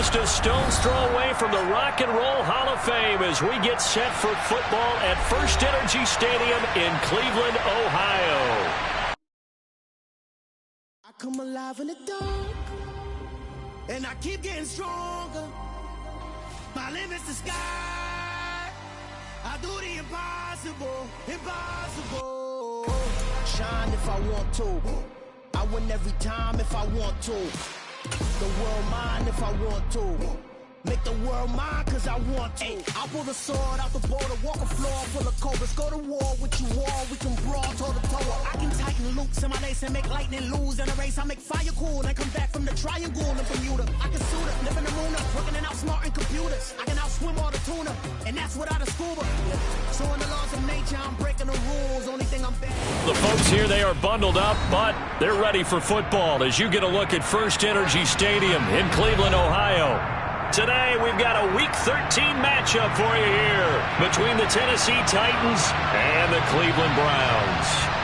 just a stone's throw away from the Rock and Roll Hall of Fame as we get set for football at First Energy Stadium in Cleveland, Ohio. I come alive in the dark, and I keep getting stronger. My limit's the sky. I do the impossible, impossible. Shine if I want to. I win every time if I want to. The world mine if I want to. Make the world mine cause I want to. I pull the sword out the border, walk a floor full of cobras. Go to war with you all, we can brawl toe to toe. I can tighten loops in my lace and make lightning lose in a race. I make fire cool and come back from the triangle in Bermuda. I can suit up, live in the moon up, working and outsmarting computers. I can outswim all the tuna, and that's without a scuba. So in the laws of nature, I'm breaking the rules. Only thing I'm bad. The folks here, they are bundled up, but they're ready for football as you get a look at First Energy Stadium in Cleveland, Ohio. Today, we've got a Week 13 matchup for you here between the Tennessee Titans and the Cleveland Browns.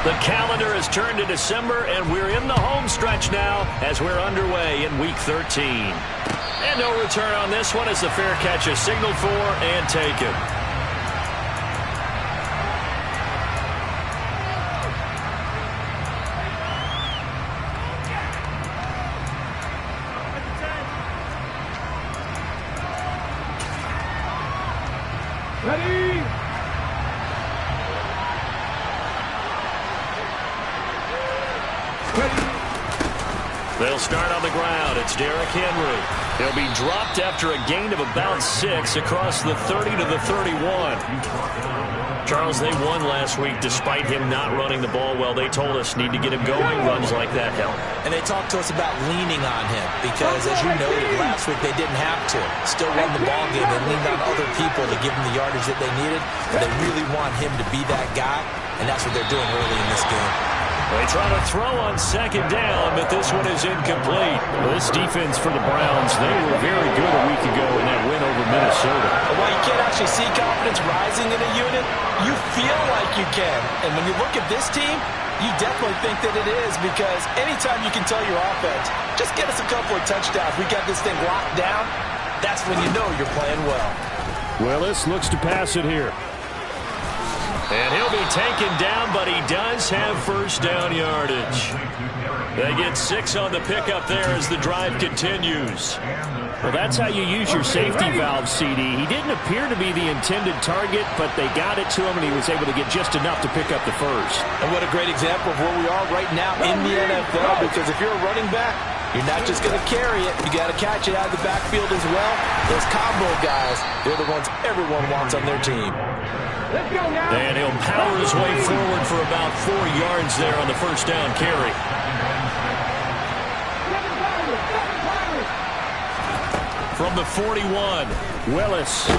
The calendar has turned to December, and we're in the home stretch now as we're underway in Week 13. And no return on this one as the fair catch is signaled for and taken. Ready? They'll start on the ground. It's Derrick Henry. He'll be dropped after a gain of about 6 across the 30 to the 31. Charles, they won last week despite him not running the ball well. They told us need to get him going. Runs like that help. And they talked to us about leaning on him because, as you noted, last week they didn't have to. Still won the ball game. They leaned on other people to give them the yardage that they needed. But they really want him to be that guy, and that's what they're doing early in this game. They try to throw on second down, but this one is incomplete. This defense for the Browns, they were very good a week ago in that win over Minnesota. While you can't actually see confidence rising in a unit, you feel like you can. And when you look at this team, you definitely think that it is, because anytime you can tell your offense, just get us a couple of touchdowns, we got this thing locked down, that's when you know you're playing well. Willis looks to pass it here. And he'll be taken down, but he does have first down yardage. They get 6 on the pickup there as the drive continues. Well, that's how you use your safety valve, CD. He didn't appear to be the intended target, but they got it to him, and he was able to get just enough to pick up the first. And what a great example of where we are right now in the NFL, because if you're a running back, you're not just going to carry it. You got to catch it out of the backfield as well. Those combo guys, they're the ones everyone wants on their team. And he'll power his way forward for about 4 yards there on the first down carry. From the 41, Willis.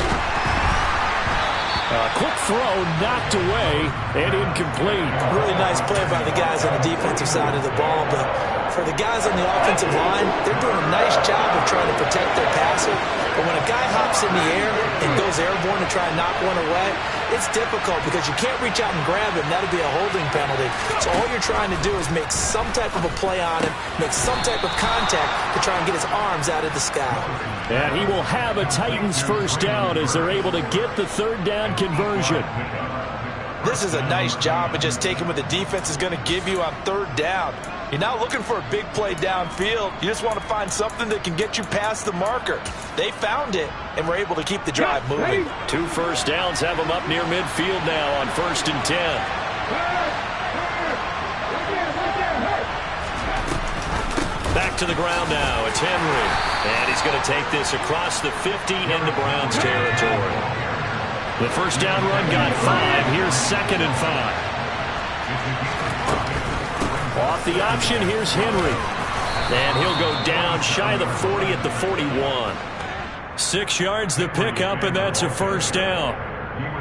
Quick throw, knocked away, and incomplete. Really nice play by the guys on the defensive side of the ball, but for the guys on the offensive line, they're doing a nice job of trying to protect their passer. But when a guy hops in the air and goes airborne to try and knock one away, it's difficult because you can't reach out and grab him. That'll be a holding penalty. So all you're trying to do is make some type of a play on him, make some type of contact to try and get his arms out of the sky. And he will have a Titans first down as they're able to get the third down conversion. This is a nice job of just taking what the defense is going to give you on third down. You're not looking for a big play downfield. You just want to find something that can get you past the marker. They found it, and were able to keep the drive moving. 2 first downs have them up near midfield now on 1st and 10. Back to the ground now. It's Henry. And he's going to take this across the 50 into Browns territory. The first down run got 5. Here's 2nd and 5. Off the option, here's Henry. And he'll go down shy of the 40 at the 41. 6 yards the pickup, and that's a first down.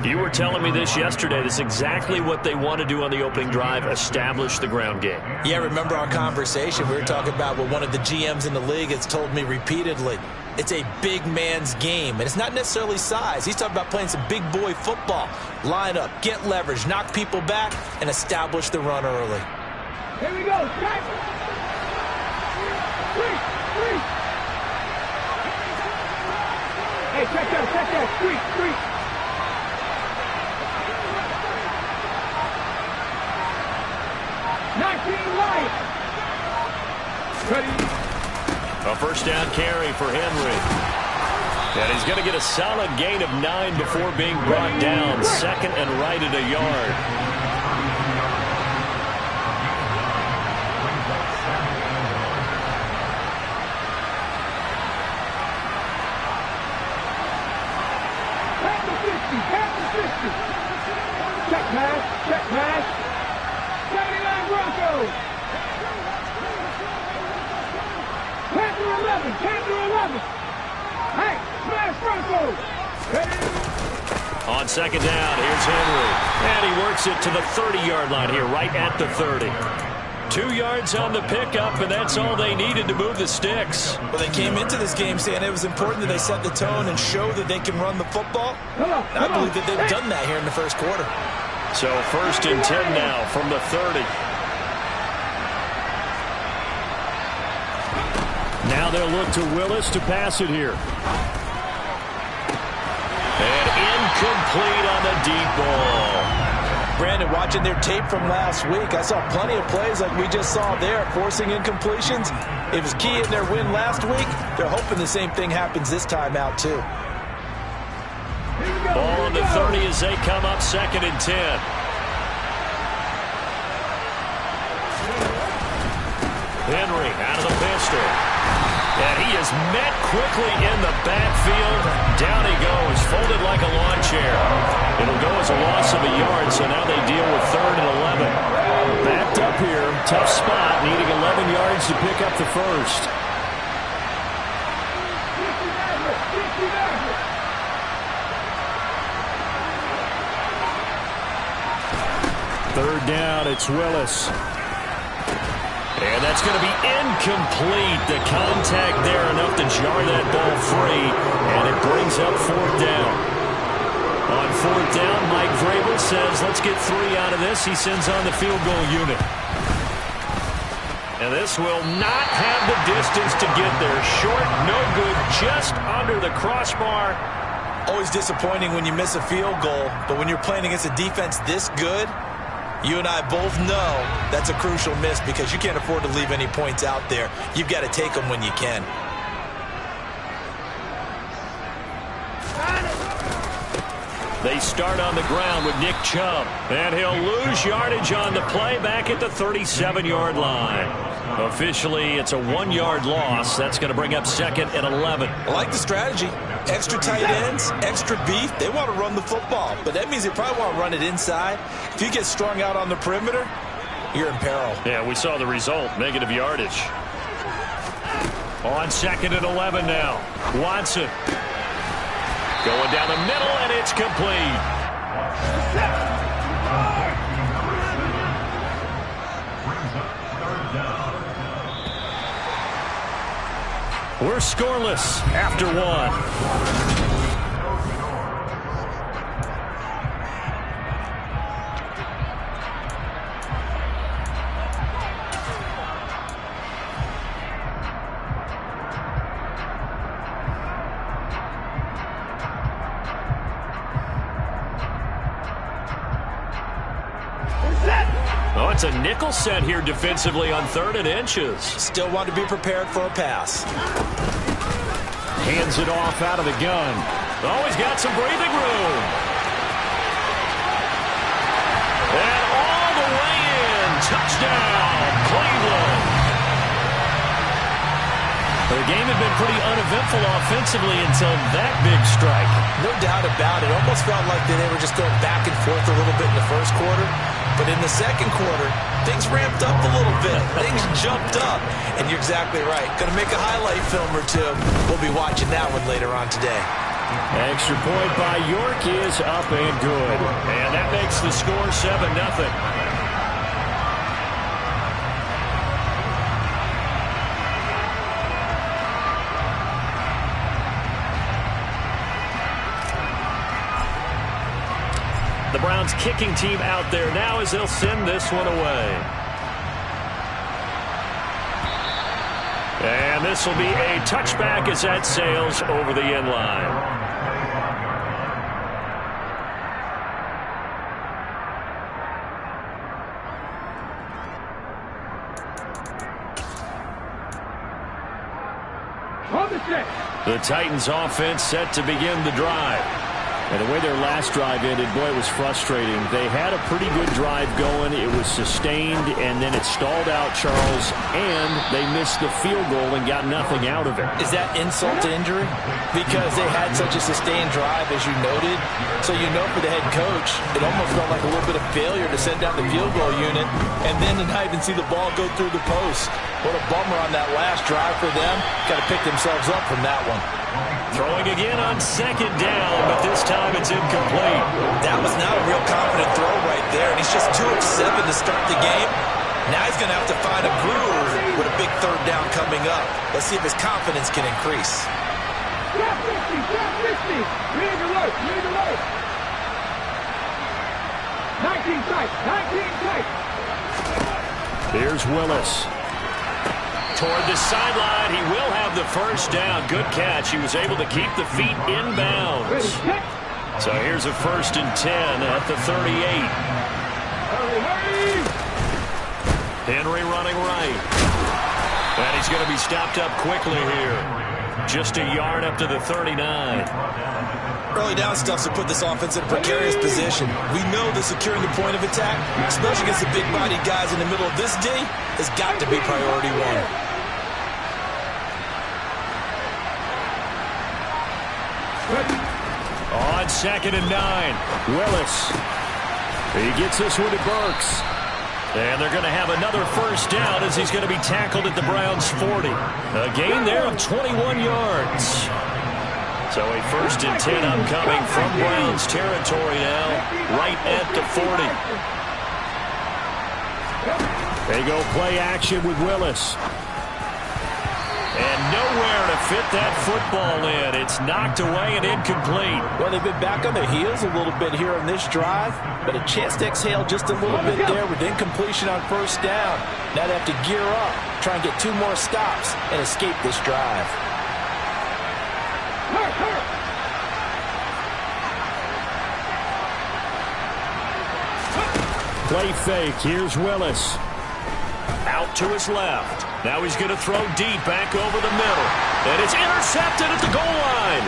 You were telling me this yesterday. This is exactly what they want to do on the opening drive, establish the ground game. Yeah, remember our conversation? We were talking about what one of the GMs in the league has told me repeatedly. It's a big man's game, and it's not necessarily size. He's talking about playing some big boy football. Line up, get leverage, knock people back, and establish the run early. Here we go. Strike. Street. Hey, check that. Street. 19 light. Ready. A first down carry for Henry. And he's going to get a solid gain of 9 before being brought down. Second and right at a yard. Check pass. 79 Broncos. Panther 11. Hey, smash Broncos. On second down, here's Henry. And he works it to the 30-yard line here, right at the 30. 2 yards on the pickup, and that's all they needed to move the sticks. Well, they came into this game saying it was important that they set the tone and show that they can run the football. I believe that they've done that here in the first quarter. So first and 10 now from the 30. Now they'll look to Willis to pass it here. And incomplete on the deep ball. Brandon, watching their tape from last week, I saw plenty of plays like we just saw there, forcing incompletions. It was key in their win last week. They're hoping the same thing happens this time out, too. Ball on the 30 as they come up second and 10. Henry out of the pistol. And he is met quickly in the backfield. Down he goes, folded like a lawn chair. It'll go as a loss of a yard, so now they deal with third and 11. Backed up here, tough spot, needing 11 yards to pick up the first. Third down, it's Willis. And that's going to be incomplete. The contact there enough to jar that ball free, and it brings up fourth down. On fourth down, Mike Vrabel says, let's get 3 out of this. He sends on the field goal unit. And this will not have the distance to get there. Short, no good, just under the crossbar. Always disappointing when you miss a field goal, but when you're playing against a defense this good, you and I both know that's a crucial miss because you can't afford to leave any points out there. You've got to take them when you can. They start on the ground with Nick Chubb, and he'll lose yardage on the play back at the 37-yard line. Officially, it's a 1-yard loss. That's going to bring up second and 11. I like the strategy. Extra tight ends, extra beef. They want to run the football, but that means they probably want to run it inside. If you get strung out on the perimeter, you're in peril. Yeah, we saw the result, negative yardage. On second and 11 now, Watson. Going down the middle, and it's complete. We're scoreless after 1. Oh, it's a nickel set here defensively on 3rd and inches. Still want to be prepared for a pass. Hands it off out of the gun. Oh, he's got some breathing room. And all the way in. Touchdown, Cleveland. The game had been pretty uneventful offensively until that big strike. No doubt about it. Almost felt like they were just going back and forth a little bit in the first quarter. But in the second quarter, things ramped up a little bit. Things jumped up. And you're exactly right. Going to make a highlight film or two. We'll be watching that one later on today. Extra point by York is up and good. And that makes the score 7-0. The Browns kicking team out there now as they'll send this one away. And this will be a touchback as that sails over the end line. The Titans offense set to begin the drive. And the way their last drive ended, boy, it was frustrating. They had a pretty good drive going. It was sustained, and then it stalled out, Charles, and they missed the field goal and got nothing out of it. Is that insult to injury? Because they had such a sustained drive, as you noted. So you know for the head coach, it almost felt like a little bit of failure to send down the field goal unit and then to not even see the ball go through the post. What a bummer on that last drive for them. Got to pick themselves up from that one. Throwing again on second down, but this time it's incomplete. That was not a real confident throw right there, and he's just 2 of 7 to start the game. Now he's going to have to find a groove with a big third down coming up. Let's see if his confidence can increase. Gap 50, gap 50. Lead alert, lead alert. 19 tight, 19 tight. Here's Willis. Toward the sideline, he will have the first down. Good catch. He was able to keep the feet inbounds. So here's a 1st and 10 at the 38. Henry running right. And he's going to be stopped up quickly here. Just a yard up to the 39. Early down stuff to put this offense in a precarious position. We know that securing the point of attack, especially against the big-bodied guys in the middle of this D, has got to be priority one. On 2nd and 9, Willis. He gets this one to Burks. and they're going to have another first down as he's going to be tackled at the Browns' 40. A gain there of 21 yards. So a 1st and 10 upcoming from Browns territory now, right at the 40. They go play action with Willis. And nowhere to fit that football in. It's knocked away and incomplete. Well, they've been back on their heels a little bit here on this drive, but a chance to exhale just a little bit there with incompletion on first down. Now they have to gear up, try and get 2 more stops, and escape this drive. Play fake. Here's Willis. Out to his left. Now he's going to throw deep back over the middle. And it's intercepted at the goal line.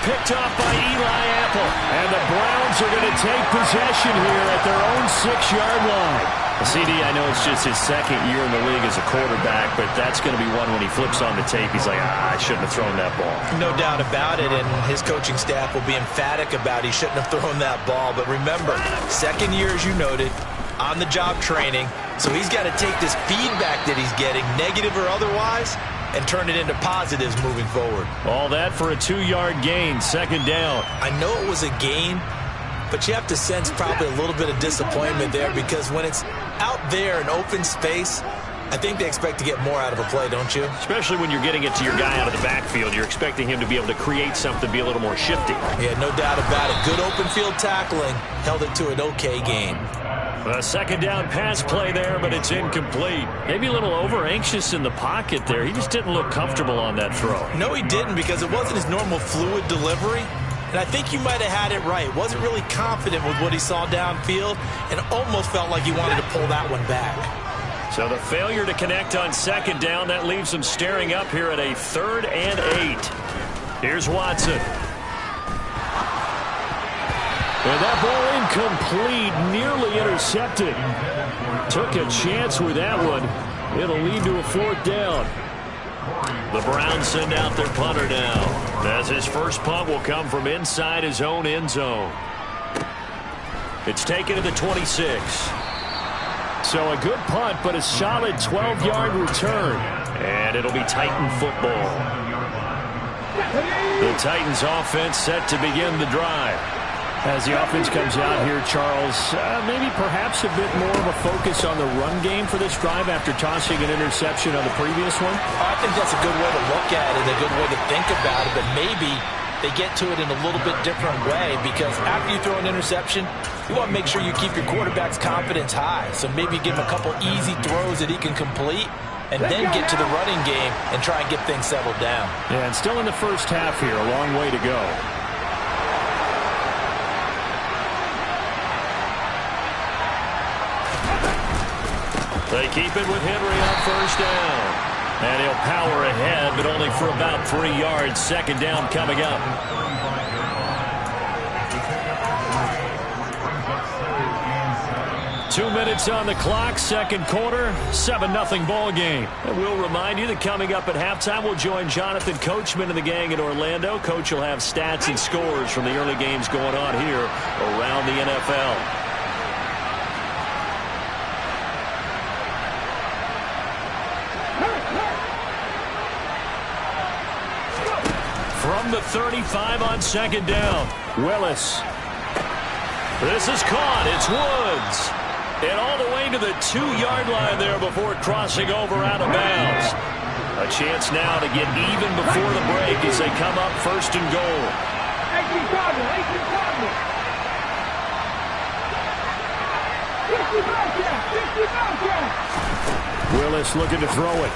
Picked off by Eli Apple. And the Browns are going to take possession here at their own 6-yard line. CD, I know it's just his 2nd year in the league as a quarterback, but that's going to be one when he flips on the tape. He's like, I shouldn't have thrown that ball. No doubt about it, and his coaching staff will be emphatic about he shouldn't have thrown that ball. But remember, 2nd year, as you noted, on-the-job training. So he's got to take this feedback that he's getting, negative or otherwise, and turn it into positives moving forward. All that for a 2-yard gain, 2nd down. I know it was a gain, but you have to sense probably a little bit of disappointment there because when it's out there in open space, I think they expect to get more out of a play, don't you? Especially when you're getting it to your guy out of the backfield. You're expecting him to be able to create something, be a little more shifty. Yeah, no doubt about it. Good open field tackling. Held it to an okay gain. A 2nd down pass play there, but it's incomplete. Maybe a little over-anxious in the pocket there. He just didn't look comfortable on that throw. No, he didn't because it wasn't his normal fluid delivery. And I think you might have had it right. Wasn't really confident with what he saw downfield and almost felt like he wanted to pull that one back. So the failure to connect on 2nd down, that leaves him staring up here at a 3rd and 8. Here's Watson. And that ball incomplete, nearly intercepted. Took a chance with that one. It'll lead to a 4th down. The Browns send out their punter now, as his first punt will come from inside his own end zone. It's taken to the 26. So a good punt, but a solid 12-yard return. And it'll be Titan football. The Titans offense set to begin the drive. As the offense comes out here, Charles, maybe perhaps a bit more of a focus on the run game for this drive after tossing an interception on the previous one? I think that's a good way to look at it, a good way to think about it, but maybe they get to it in a little bit different way, because after you throw an interception, you want to make sure you keep your quarterback's confidence high. So maybe give him a couple easy throws that he can complete, and then get to the running game and try and get things settled down. Yeah, and still in the first half here, a long way to go. They keep it with Henry on first down. And he'll power ahead, but only for about 3 yards. Second down coming up. Two minutes on the clock, second quarter, 7-0 ball game. And we'll remind you that coming up at halftime, we'll join Jonathan Coachman and the gang in Orlando. Coach will have stats and scores from the early games going on here around the NFL. From the 35 on second down, Willis. This is caught. It's Woods. And all the way to the 2-yard line there before crossing over out of bounds. A chance now to get even before the break as they come up first and goal. 18 Cardinal, 18 Cardinal. 50 Willis looking to throw it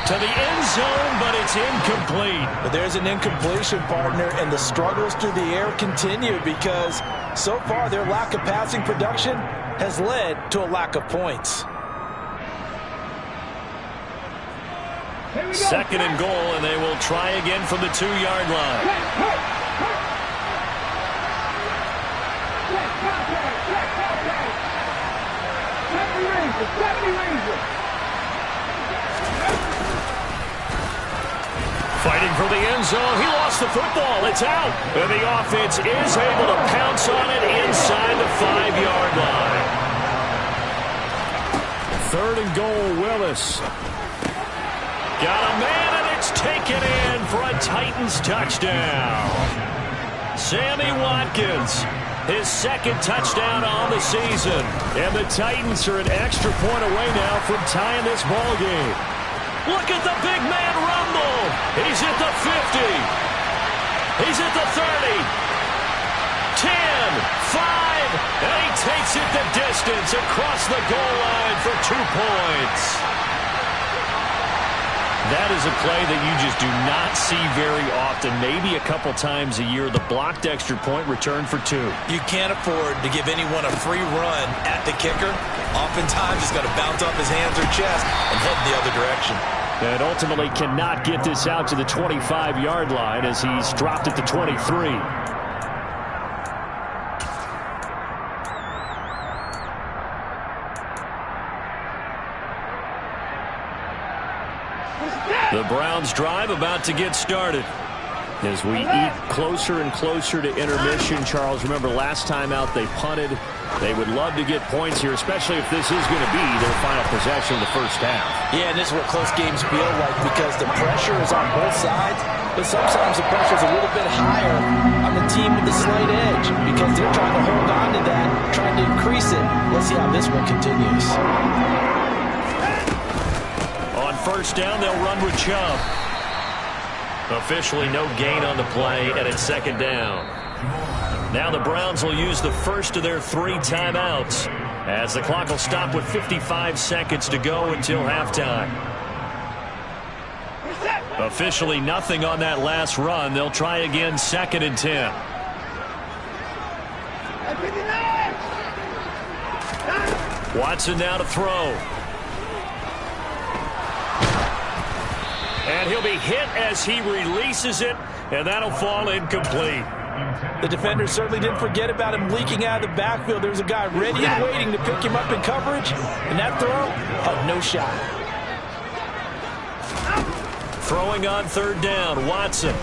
to the end zone, but it's incomplete. But there's an incompletion, partner, and the struggles through the air continue because so far their lack of passing production has led to a lack of points. Second and goal, and they will try again from the 2-yard line. Fighting for the end zone. He lost the football. It's out. And the offense is able to pounce on it inside the 5-yard line. Third and goal, Willis. Got a man, and it's taken in for a Titans touchdown. Sammy Watkins, his second touchdown on the season. And the Titans are an extra point away now from tying this ball game. Look at the big man rumble. He's at the 50. He's at the 30. 10, 5, and he takes it the distance across the goal line for 2 points. That is a play that you just do not see very often. Maybe a couple times a year. The blocked extra point returned for 2. You can't afford to give anyone a free run at the kicker. Oftentimes he's going to bounce off his hands or chest and head in the other direction. And ultimately cannot get this out to the 25-yard line as he's dropped at the 23. The Browns drive about to get started. As we eat closer and closer to intermission, Charles, remember last time out they punted. They would love to get points here, especially if this is going to be their final possession of the first half. Yeah, and this is what close games feel like because the pressure is on both sides, but sometimes the pressure is a little bit higher on the team with the slight edge because they're trying to hold on to that, trying to increase it. Let's see how this one continues. On first down, they'll run with Chubb. Officially no gain on the play, and it's second down. Now the Browns will use the first of their 3 timeouts as the clock will stop with 55 seconds to go until halftime. Officially nothing on that last run. They'll try again second and 10. Watson now to throw. And he'll be hit as he releases it, and that'll fall incomplete. The defender certainly didn't forget about him leaking out of the backfield. There's a guy ready and waiting to pick him up in coverage, and that throw, no shot. Throwing on third down, Watson.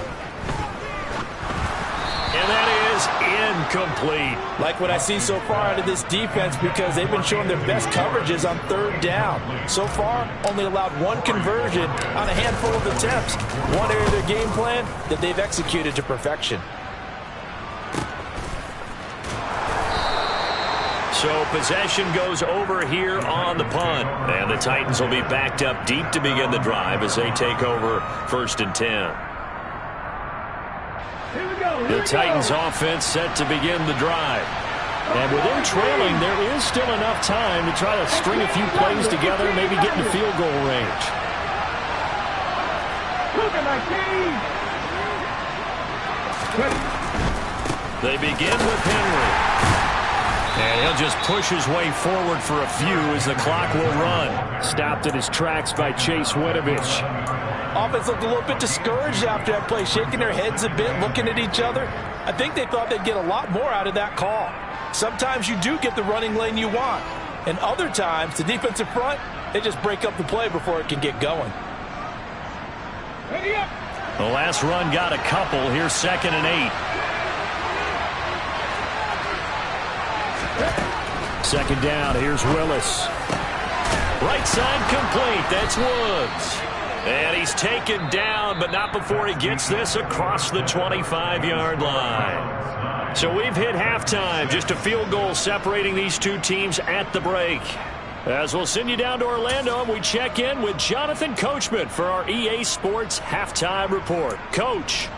And that is Incomplete. Like what I see so far out of this defense because they've been showing their best coverages on third down. So far, only allowed one conversion on a handful of attempts. One area of their game plan that they've executed to perfection. So possession goes over here on the punt. And the Titans will be backed up deep to begin the drive as they take over 1st and 10. The Titans offense set to begin the drive. And with them trailing, there is still enough time to try to string a few plays together, maybe get into field goal range. They begin with Henry. And he'll just push his way forward for a few as the clock will run. Stopped in his tracks by Chase Winovich. Offense looked a little bit discouraged after that play, shaking their heads a bit, looking at each other. I think they thought they'd get a lot more out of that call. Sometimes you do get the running lane you want. And other times, the defensive front, they just break up the play before it can get going. The last run got a couple. Here's 2nd and 8. 2nd down. Here's Willis. Right side complete. That's Woods. And he's taken down, but not before he gets this across the 25-yard line. So we've hit halftime. Just a field goal separating these two teams at the break. As we'll send you down to Orlando, and we check in with Jonathan Coachman for our EA Sports Halftime Report. Coach.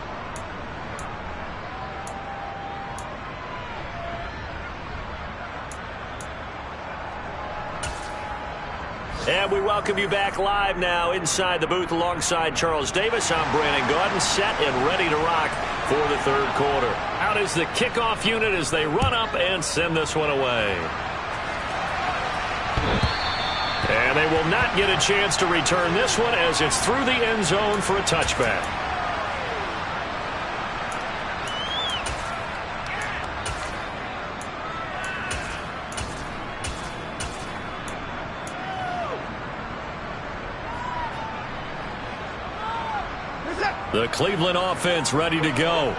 And we welcome you back live now inside the booth alongside Charles Davis. I'm Brandon Gaudin, set and ready to rock for the 3rd quarter. Out is the kickoff unit as they run up and send this one away. And they will not get a chance to return this one as it's through the end zone for a touchback. The Cleveland offense ready to go.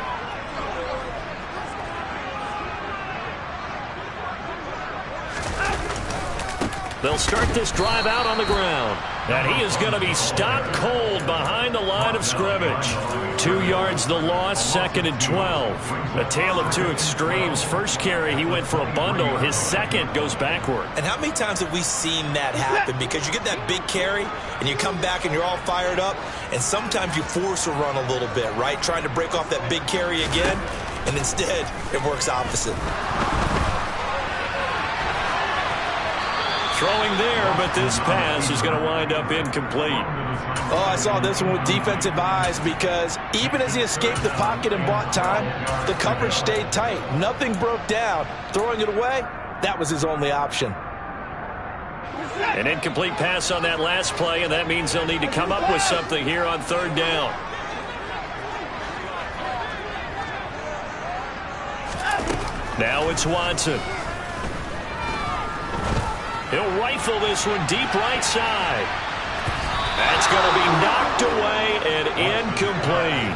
They'll start this drive out on the ground. And he is going to be stopped cold behind the line of scrimmage. 2 yards the loss, 2nd and 12. A tale of two extremes. First carry, he went for a bundle. His second goes backward. And how many times have we seen that happen? Because you get that big carry, and you come back and you're all fired up, and sometimes you force a run a little bit, right? Trying to break off that big carry again, and instead it works opposite. Throwing there, but this pass is going to wind up incomplete. Oh, I saw this one with defensive eyes because even as he escaped the pocket and bought time, the coverage stayed tight. Nothing broke down. Throwing it away, that was his only option. An incomplete pass on that last play, and that means they'll need to come up with something here on 3rd down. Now it's Watson. He'll rifle this one deep right side. That's going to be knocked away and incomplete.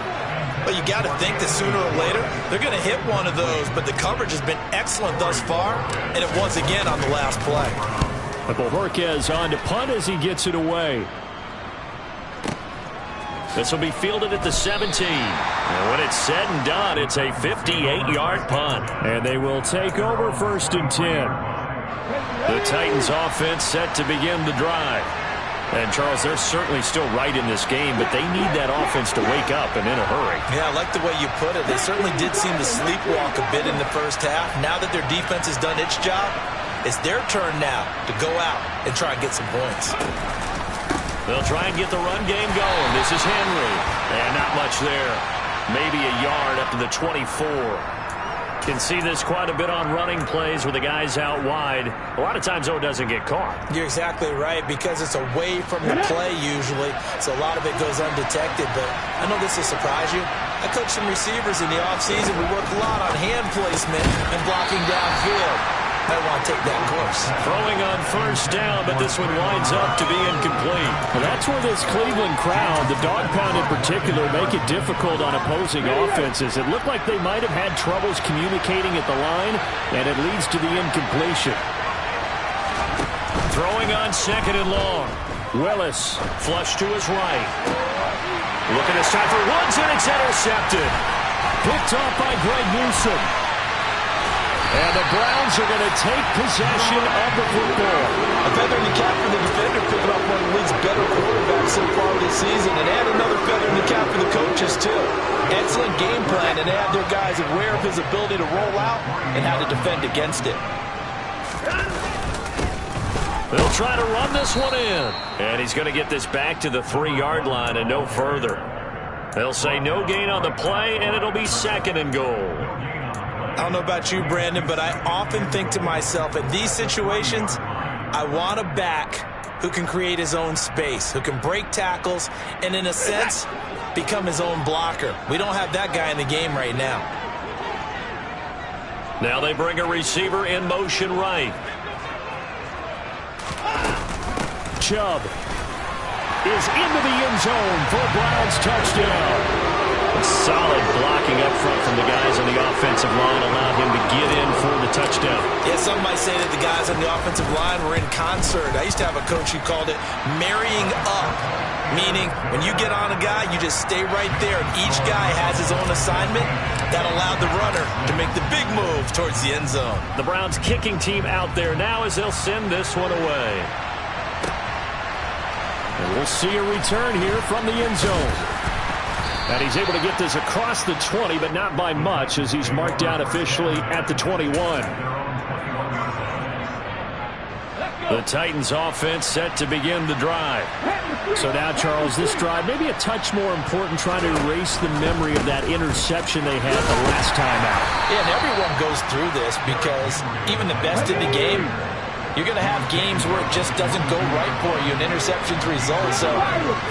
Well, you got to think that sooner or later they're going to hit one of those, but the coverage has been excellent thus far, and it was again on the last play. Bohorquez on to punt as he gets it away. This will be fielded at the 17. And when it's said and done, it's a 58-yard punt. And they will take over 1st and 10. The Titans offense set to begin the drive. And, Charles, they're certainly still right in this game, but they need that offense to wake up and in a hurry. Yeah, I like the way you put it. They certainly did seem to sleepwalk a bit in the first half. Now that their defense has done its job, it's their turn now to go out and try and get some points. They'll try and get the run game going. This is Henry. And not much there. Maybe a yard up to the 24. Can see this quite a bit on running plays with the guys out wide. A lot of times, though, it doesn't get caught. You're exactly right, because it's away from the play usually, so a lot of it goes undetected. But I know this will surprise you. I coached some receivers in the offseason. We worked a lot on hand placement and blocking downfield. might want to take that course. Throwing on first down, but this one winds up to be incomplete. Well, that's where this Cleveland crowd, the dog pound in particular, make it difficult on opposing offenses. It looked like they might have had troubles communicating at the line, and it leads to the incompletion. Throwing on second and long. Willis. Flush to his right. Looking this time for Woods, and it's intercepted. Picked off by Greg Newsome. And the Browns are going to take possession of the football. A feather in the cap for the defender, picking up one of the league's better quarterbacks so far this season. And add another feather in the cap for the coaches, too. Excellent game plan, and add their guys aware of his ability to roll out and how to defend against it. They'll try to run this one in. And he's going to get this back to the 3-yard line and no further. They'll say no gain on the play, and it'll be second and goal. I don't know about you, Brandon, but I often think to myself, in these situations, I want a back who can create his own space, who can break tackles, and in a sense, become his own blocker. We don't have that guy in the game right now. Now they bring a receiver in motion right. Chubb is into the end zone for a Browns touchdown. Solid blocking up front from the guys on the offensive line allowed him to get in for the touchdown. Yeah, some might say that the guys on the offensive line were in concert. I used to have a coach who called it marrying up, meaning when you get on a guy, you just stay right there, and each guy has his own assignment. That allowed the runner to make the big move towards the end zone. The Browns kicking team out there now as they'll send this one away. And we'll see a return here from the end zone. And he's able to get this across the 20, but not by much, as he's marked down officially at the 21. The Titans offense set to begin the drive. So now, Charles, this drive maybe a touch more important, trying to erase the memory of that interception they had the last time out. Yeah, and everyone goes through this because even the best in the game, you're going to have games where it just doesn't go right for you, and interceptions result. So,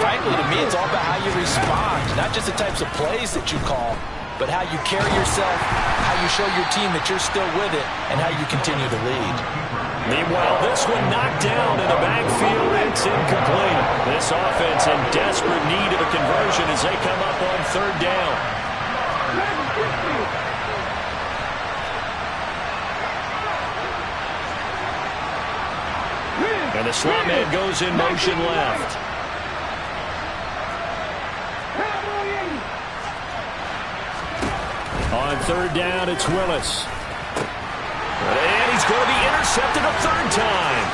frankly, to me, it's all about how you respond, not just the types of plays that you call, but how you carry yourself, how you show your team that you're still with it, and how you continue to lead. Meanwhile, this one knocked down in the backfield. It's incomplete. This offense in desperate need of a conversion as they come up on third down. And the slot man goes in motion left. On third down, it's Willis. And he's going to be intercepted a third time.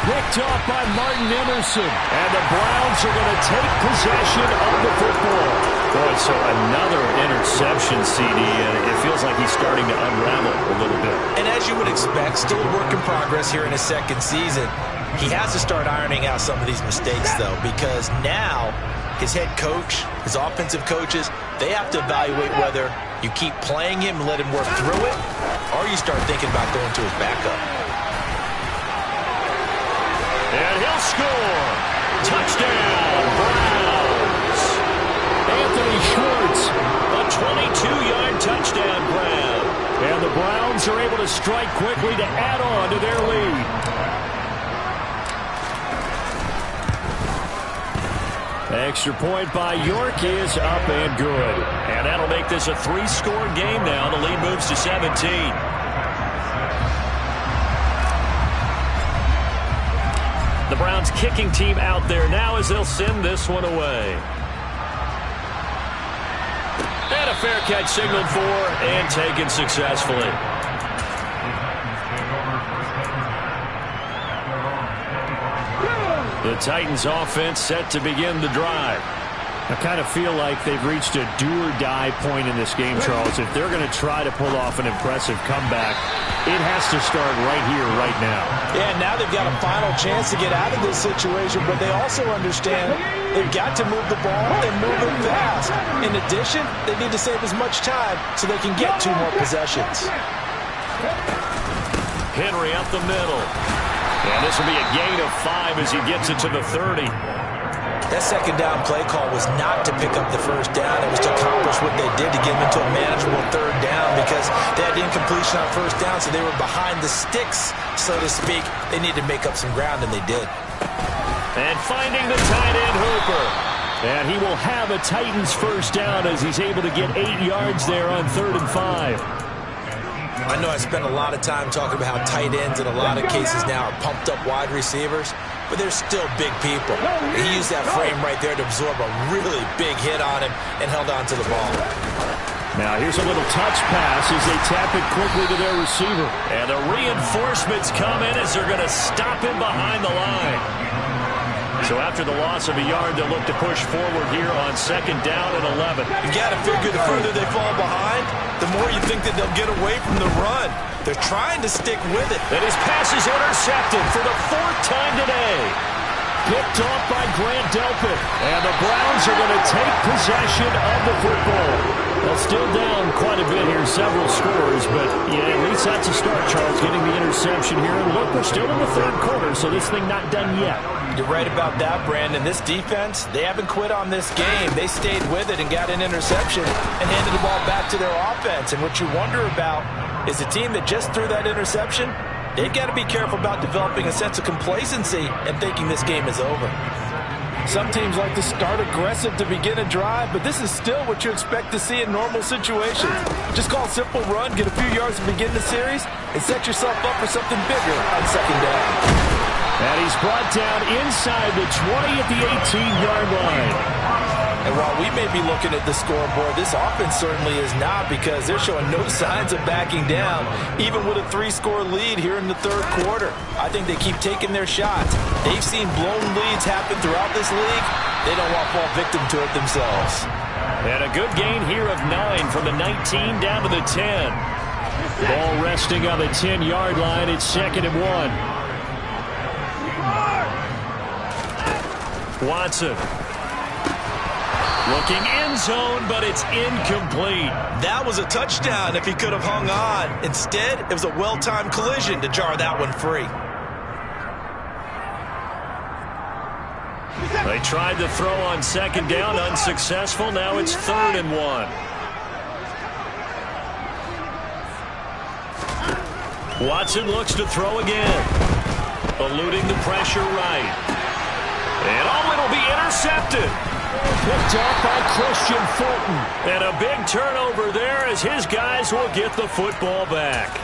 Picked off by Martin Emerson. And the Browns are going to take possession of the football. Boy, so another interception, CD, and it feels like he's starting to unravel a little bit. And as you would expect, still a work in progress here in his second season. He has to start ironing out some of these mistakes, though, because now his head coach, his offensive coaches, they have to evaluate whether you keep playing him and let him work through it, or you start thinking about going to his backup. And he'll score. Touchdown, Browns. Anthony Schwartz. A 22-yard touchdown grab. And the Browns are able to strike quickly to add on to their lead. Extra point by York is up and good. And that'll make this a 3-score game now. The lead moves to 17. The Browns kicking team out there now as they'll send this one away. And a fair catch signaled for and taken successfully. The Titans offense set to begin the drive. I kind of feel like they've reached a do-or-die point in this game, Charles. If they're going to try to pull off an impressive comeback, it has to start right here, right now. Yeah, now they've got a final chance to get out of this situation, but they also understand they've got to move the ball and move it fast. In addition, they need to save as much time so they can get 2 more possessions. Henry up the middle. And this will be a gain of 5 as he gets it to the 30. That second down play call was not to pick up the first down. It was to accomplish what they did to get them into a manageable third down because they had incompletion on first down, so they were behind the sticks, so to speak. They needed to make up some ground, and they did. And finding the tight end, Hooper. And he will have a Titans first down as he's able to get 8 yards there on 3rd and 5. I know I spent a lot of time talking about how tight ends in a lot of cases now are pumped up wide receivers, but they're still big people. He used that frame right there to absorb a really big hit on him and held on to the ball. Now here's a little touch pass as they tap it quickly to their receiver. And the reinforcements come in as they're going to stop him behind the line. So after the loss of a yard, they'll look to push forward here on 2nd down and 11. You got to figure the further they fall behind, the more you think that they'll get away from the run. They're trying to stick with it. And his pass is intercepted for the 4th time today. Picked off by Grant Delpit. And the Browns are going to take possession of the football. Well, still down quite a bit here, several scores, but yeah, at least that's a start, Charles, getting the interception here. And look, we're still in the 3rd quarter, so this thing not done yet. You're right about that, Brandon. This defense, they haven't quit on this game. They stayed with it and got an interception and handed the ball back to their offense. And what you wonder about is the team that just threw that interception, they've got to be careful about developing a sense of complacency and thinking this game is over. Some teams like to start aggressive to begin a drive, but this is still what you expect to see in normal situations. Just call a simple run, get a few yards to begin the series, and set yourself up for something bigger on 2nd down. And he's brought down inside the 20 at the 18-yard line. And while we may be looking at the scoreboard, this offense certainly is not because they're showing no signs of backing down, even with a 3-score lead here in the 3rd quarter. I think they keep taking their shots. They've seen blown leads happen throughout this league. They don't want to fall victim to it themselves. And a good gain here of 9 from the 19 down to the 10. Ball resting on the 10-yard line. It's 2nd and 1. Watson. Looking end zone, but it's incomplete. That was a touchdown if he could have hung on. Instead, it was a well-timed collision to jar that one free. They tried to throw on 2nd down, unsuccessful. Now it's 3rd and 1. Watson looks to throw again. Eluding the pressure right. And it'll be intercepted. Picked up by Christian Fulton. And a big turnover there as his guys will get the football back.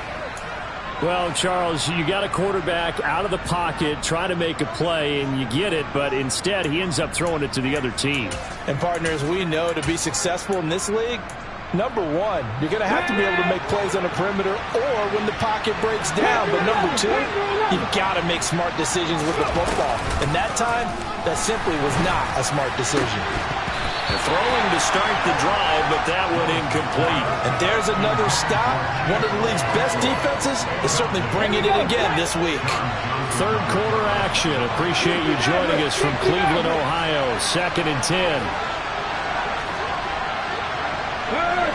Well, Charles, you got a quarterback out of the pocket trying to make a play, and you get it, but instead he ends up throwing it to the other team. And partners, we know to be successful in this league, number one, you're going to have to be able to make plays on the perimeter or when the pocket breaks down. But number two, you've got to make smart decisions with the football. And that time, that simply was not a smart decision. Throwing to start the drive, but that one incomplete. And there's another stop. One of the league's best defenses is certainly bringing it again this week. 3rd quarter action. Appreciate you joining us from Cleveland, Ohio. 2nd and 10. Right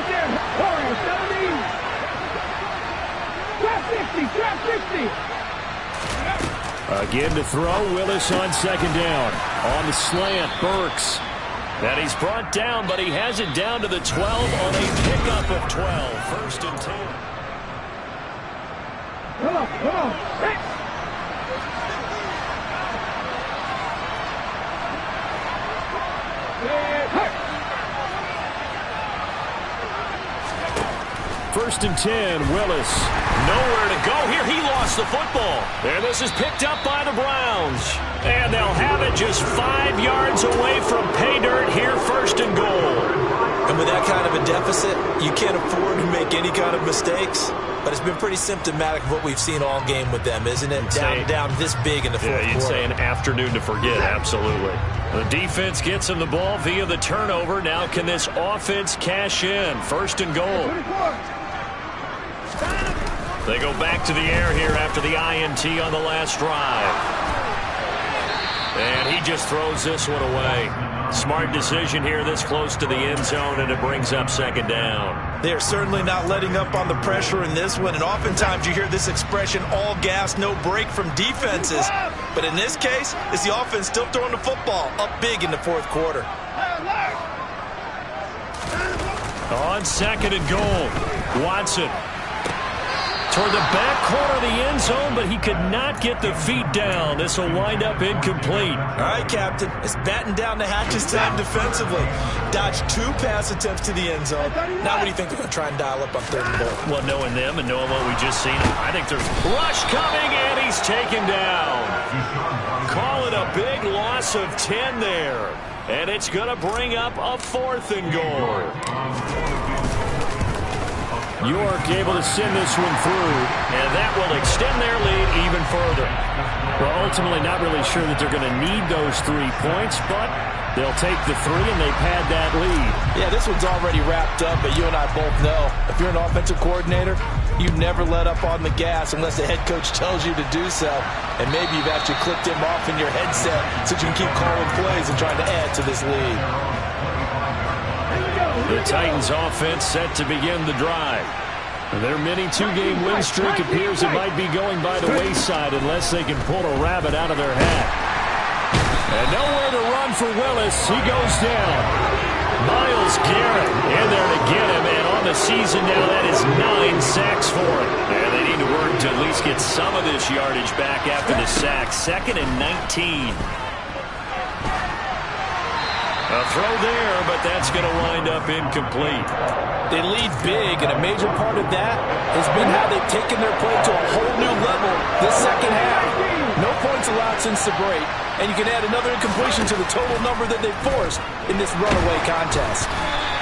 there. Hurry, 70. Trap 60. Again to throw. Willis on 2nd down. On the slant, Burks. And he's brought down, but he has it down to the 12 on a pickup of 12. 1st and 10. Come on. Hey. First and 10, Willis. Nowhere to go here. He lost the football. And this is picked up by the Browns. And they'll have it just 5 yards away from pay dirt here, 1st and goal. And with that kind of a deficit, you can't afford to make any kind of mistakes. But it's been pretty symptomatic of what we've seen all game with them, isn't it? Down this big in the 4th quarter. Yeah, you'd say an afternoon to forget, absolutely. The defense gets him the ball via the turnover. Now can this offense cash in? 1st and goal. They go back to the air here after the INT on the last drive. And he just throws this one away. Smart decision here this close to the end zone, and it brings up second down. They're certainly not letting up on the pressure in this one, and oftentimes you hear this expression, all gas, no break from defenses. But in this case, it's the offense still throwing the football up big in the fourth quarter. On second and goal, Watson toward the back corner of the end zone, but he could not get the feet down. This will wind up incomplete. All right, Captain. It's batten down the hatches time defensively. Dodged 2 pass attempts to the end zone. Now what do you think they're going to try and dial up on third and goal? Well, knowing them and knowing what we just seen, I think there's rush coming, and he's taken down. Call it a big loss of 10 there. And it's going to bring up a 4th and goal. York able to send this one through, and that will extend their lead even further. Well, ultimately not really sure that they're going to need those 3 points, but they'll take the 3, and they've had that lead. Yeah, this one's already wrapped up, but you and I both know if you're an offensive coordinator, you never let up on the gas unless the head coach tells you to do so. And maybe you've actually clicked him off in your headset so you can keep calling plays and trying to add to this lead. The Titans offense set to begin the drive. Their mini 2-game win streak appears it might be going by the wayside unless they can pull a rabbit out of their hat. And nowhere to run for Willis. He goes down. Myles Garrett in there to get him, and on the season now, that is 9 sacks for him. And they need to work to at least get some of this yardage back after the sack. 2nd and 19. A throw there, but that's going to wind up incomplete. They lead big, and a major part of that has been how they've taken their play to a whole new level this second half. No points allowed since the break, and you can add another incompletion to the total number that they've forced in this runaway contest.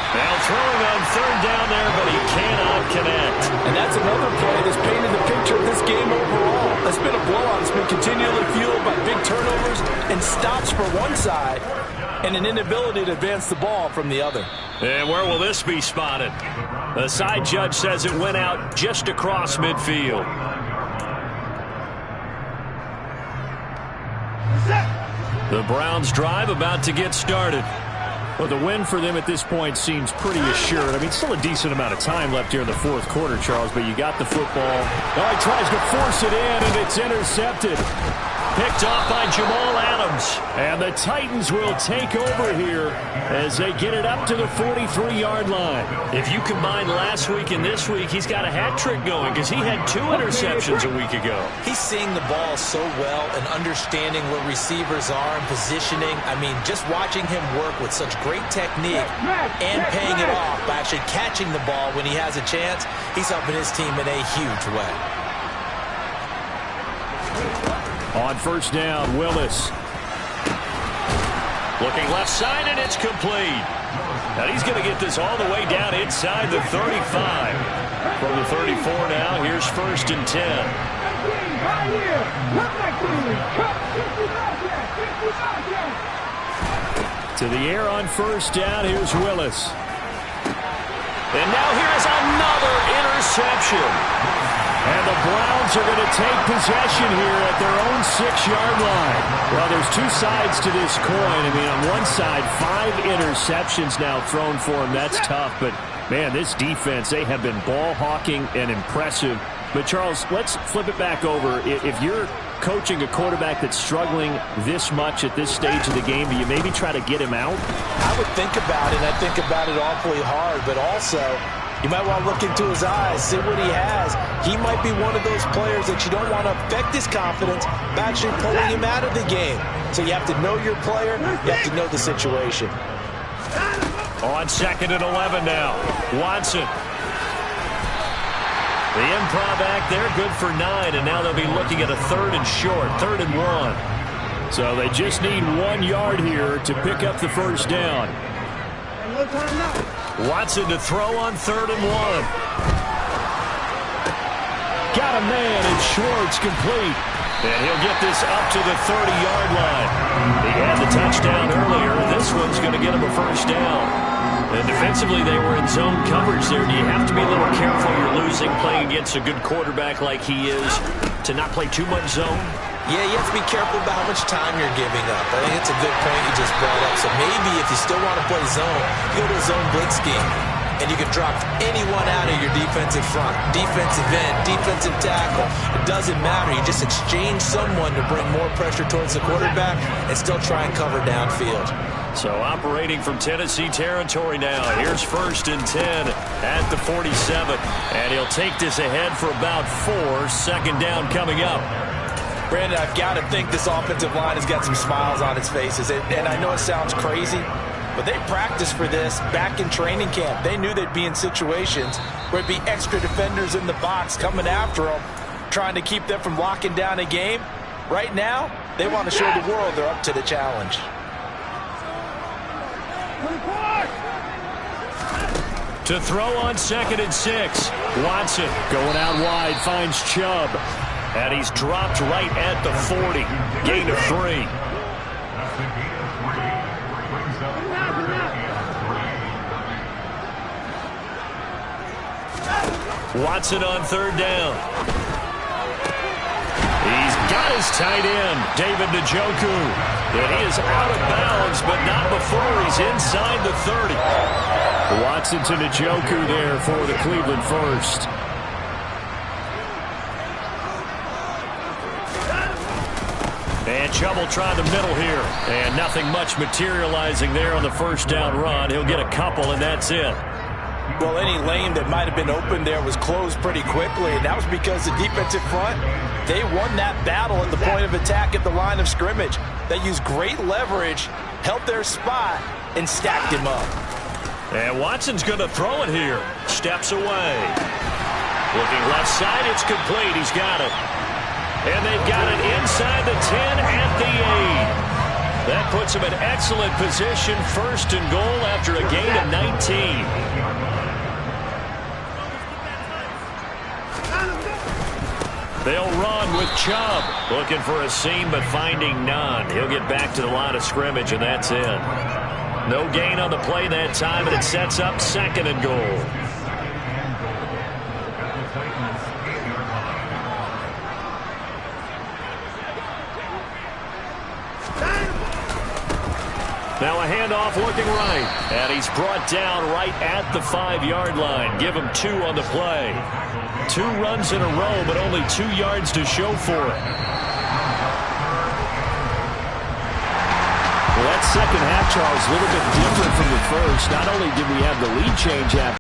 Now throwing on 3rd down there, but he cannot connect. And that's another play that's painted the picture of this game overall. It's been a blowout. It's been continually fueled by big turnovers and stops for one side and an inability to advance the ball from the other. And where will this be spotted? The side judge says it went out just across midfield. The Browns drive about to get started. Well, the win for them at this point seems pretty assured. I mean, still a decent amount of time left here in the fourth quarter, Charles, but you got the football. Oh, he tries to force it in, and it's intercepted. Picked off by Jamal Adams. And the Titans will take over here as they get it up to the 43-yard line. If you combine last week and this week, he's got a hat trick going because he had 2 interceptions a week ago. He's seeing the ball so well and understanding where receivers are and positioning. I mean, just watching him work with such great technique and paying it off by actually catching the ball when he has a chance, he's helping his team in a huge way. On 1st down, Willis. Looking left side, and it's complete. And he's going to get this all the way down inside the 35. From the 34 now, here's 1st and 10. To the air on 1st down, here's Willis. And now here's another interception. And the Browns are going to take possession here at their own 6-yard line. Well, there's 2 sides to this coin. I mean, on one side, 5 interceptions now thrown for him. That's tough. But, man, this defense, they have been ball hawking and impressive. But, Charles, let's flip it back over. If you're coaching a quarterback that's struggling this much at this stage of the game, do you maybe try to get him out? I would think about it. I think about it awfully hard. But also, you might want to look into his eyes, see what he has. He might be one of those players that you don't want to affect his confidence by actually pulling him out of the game. So you have to know your player. You have to know the situation. On 2nd and 11 now, Watson. The improv act there, good for 9, and now they'll be looking at a 3rd and short, 3rd and 1. So they just need 1 yard here to pick up the 1st down. Watson to throw on 3rd and 1. Got a man, and Schwartz complete. And he'll get this up to the 30-yard line. He had the touchdown earlier. This one's going to get him a 1st down. And defensively, they were in zone coverage there. Do you have to be a little careful? You're losing embarrassing playing against a good quarterback like he is to not play too much zone? Yeah, you have to be careful about how much time you're giving up. I think it's a good point you just brought up. So maybe if you still want to play zone, you go to a zone blitz scheme. And you can drop anyone out of your defensive front, defensive end, defensive tackle. It doesn't matter. You just exchange someone to bring more pressure towards the quarterback and still try and cover downfield. So operating from Tennessee territory now. Here's 1st and 10 at the 47. And he'll take this ahead for about 4. Second down coming up. Brandon, I've got to think this offensive line has got some smiles on its faces. And I know it sounds crazy, but they practiced for this back in training camp. They knew they'd be in situations where it'd be extra defenders in the box coming after them, trying to keep them from locking down a game. Right now, they want to show the world they're up to the challenge. To throw on 2nd and 6. Watson going out wide, finds Chubb. And he's dropped right at the 40. Gain of 3. Watson on 3rd down. He's got his tight end, David Njoku. And he is out of bounds, but not before he's inside the 30. Watson to Njoku there for the Cleveland first. And Chubb will try the middle here. And nothing much materializing there on the 1st down run. He'll get a couple, and that's it. Well, any lane that might have been open there was closed pretty quickly, and that was because the defensive front, they won that battle at the point of attack at the line of scrimmage. They used great leverage, held their spot, and stacked him up. And Watson's going to throw it here. Steps away. Looking left side, it's complete. He's got it. And they've got it inside the 10 at the 8. That puts him in excellent position, 1st and goal after a gain of 19. They'll run with Chubb. Looking for a seam, but finding none. He'll get back to the line of scrimmage, and that's it. No gain on the play that time, and it sets up 2nd and goal. Now a handoff looking right. And he's brought down right at the 5-yard line. Give him 2 on the play. 2 runs in a row, but only 2 yards to show for it. Well, that second half, Charles, a little bit different from the first. Not only did we have the lead change after